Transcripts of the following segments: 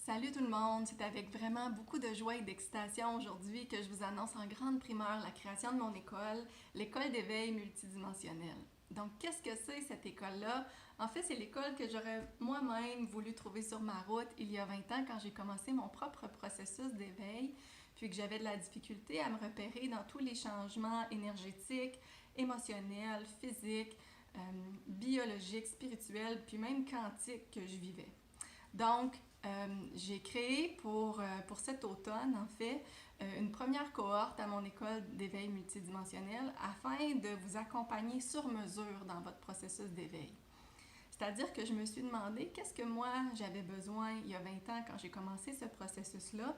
Salut tout le monde, c'est avec vraiment beaucoup de joie et d'excitation aujourd'hui que je vous annonce en grande primeur la création de mon école, l'école d'éveil multidimensionnel. Donc, qu'est-ce que c'est cette école-là? En fait, c'est l'école que j'aurais moi-même voulu trouver sur ma route il y a 20 ans quand j'ai commencé mon propre processus d'éveil, puis que j'avais de la difficulté à me repérer dans tous les changements énergétiques, émotionnels, physiques, biologiques, spirituels, puis même quantiques que je vivais. Donc, j'ai créé pour cet automne, en fait, une première cohorte à mon école d'éveil multidimensionnel afin de vous accompagner sur mesure dans votre processus d'éveil. C'est-à-dire que je me suis demandé qu'est-ce que moi j'avais besoin il y a 20 ans quand j'ai commencé ce processus-là.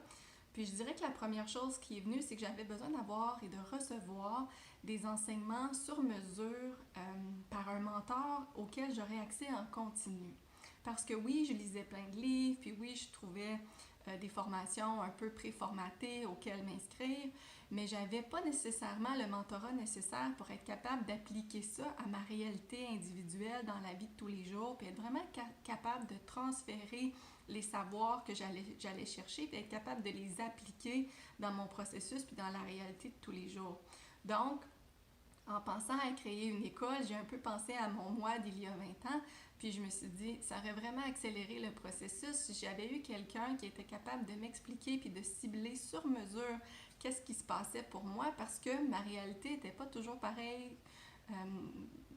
Puis je dirais que la première chose qui est venue, c'est que j'avais besoin d'avoir et de recevoir des enseignements sur mesure par un mentor auquel j'aurais accès en continu. Parce que oui, je lisais plein de livres, puis oui, je trouvais des formations un peu préformatées auxquelles m'inscrire, mais j'avais pas nécessairement le mentorat nécessaire pour être capable d'appliquer ça à ma réalité individuelle dans la vie de tous les jours, puis être vraiment capable de transférer les savoirs que j'allais chercher, puis être capable de les appliquer dans mon processus, puis dans la réalité de tous les jours. Donc, en pensant à créer une école, j'ai un peu pensé à mon moi d'il y a 20 ans, puis je me suis dit, ça aurait vraiment accéléré le processus si j'avais eu quelqu'un qui était capable de m'expliquer puis de cibler sur mesure qu'est-ce qui se passait pour moi, parce que ma réalité n'était pas toujours pareille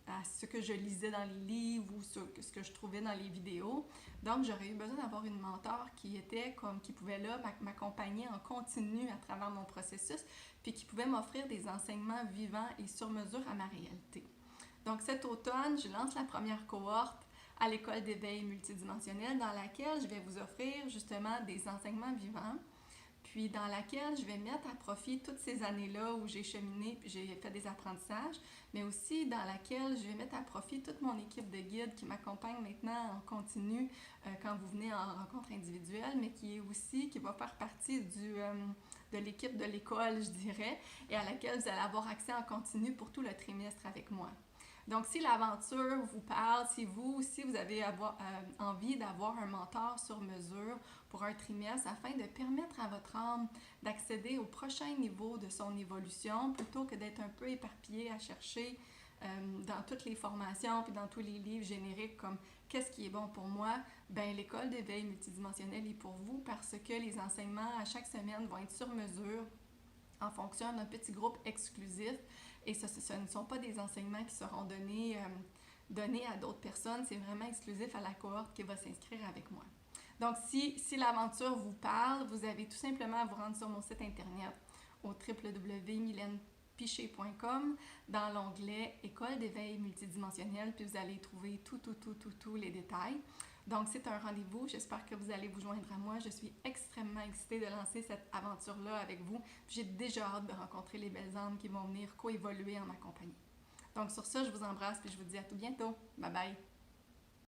à ce que je lisais dans les livres ou ce que je trouvais dans les vidéos. Donc, j'aurais eu besoin d'avoir une mentor qui pouvait là m'accompagner en continu à travers mon processus, puis qui pouvait m'offrir des enseignements vivants et sur mesure à ma réalité. Donc, cet automne, je lance la première cohorte à l'école d'éveil multidimensionnel dans laquelle je vais vous offrir justement des enseignements vivants, puis dans laquelle je vais mettre à profit toutes ces années-là où j'ai cheminé, puis j'ai fait des apprentissages, mais aussi dans laquelle je vais mettre à profit toute mon équipe de guides qui m'accompagne maintenant en continu quand vous venez en rencontre individuelle, mais qui va faire partie de l'équipe de l'école, je dirais, et à laquelle vous allez avoir accès en continu pour tout le trimestre avec moi. Donc, si l'aventure vous parle, si vous aussi vous avez envie d'avoir un mentor sur mesure pour un trimestre afin de permettre à votre âme d'accéder au prochain niveau de son évolution plutôt que d'être un peu éparpillé à chercher dans toutes les formations puis dans tous les livres génériques comme qu'est-ce qui est bon pour moi, ben l'école d'éveil multidimensionnel est pour vous parce que les enseignements à chaque semaine vont être sur mesure en fonction d'un petit groupe exclusif et ce ne sont pas des enseignements qui seront donnés à d'autres personnes, c'est vraiment exclusif à la cohorte qui va s'inscrire avec moi. Donc, si l'aventure vous parle, vous avez tout simplement à vous rendre sur mon site internet au www.mylènepiché.com dans l'onglet École d'éveil multidimensionnel, puis vous allez trouver tous les détails. Donc, c'est un rendez-vous. J'espère que vous allez vous joindre à moi. Je suis extrêmement excitée de lancer cette aventure-là avec vous. J'ai déjà hâte de rencontrer les belles âmes qui vont venir coévoluer en ma compagnie. Donc, sur ça, je vous embrasse puis je vous dis à tout bientôt. Bye bye!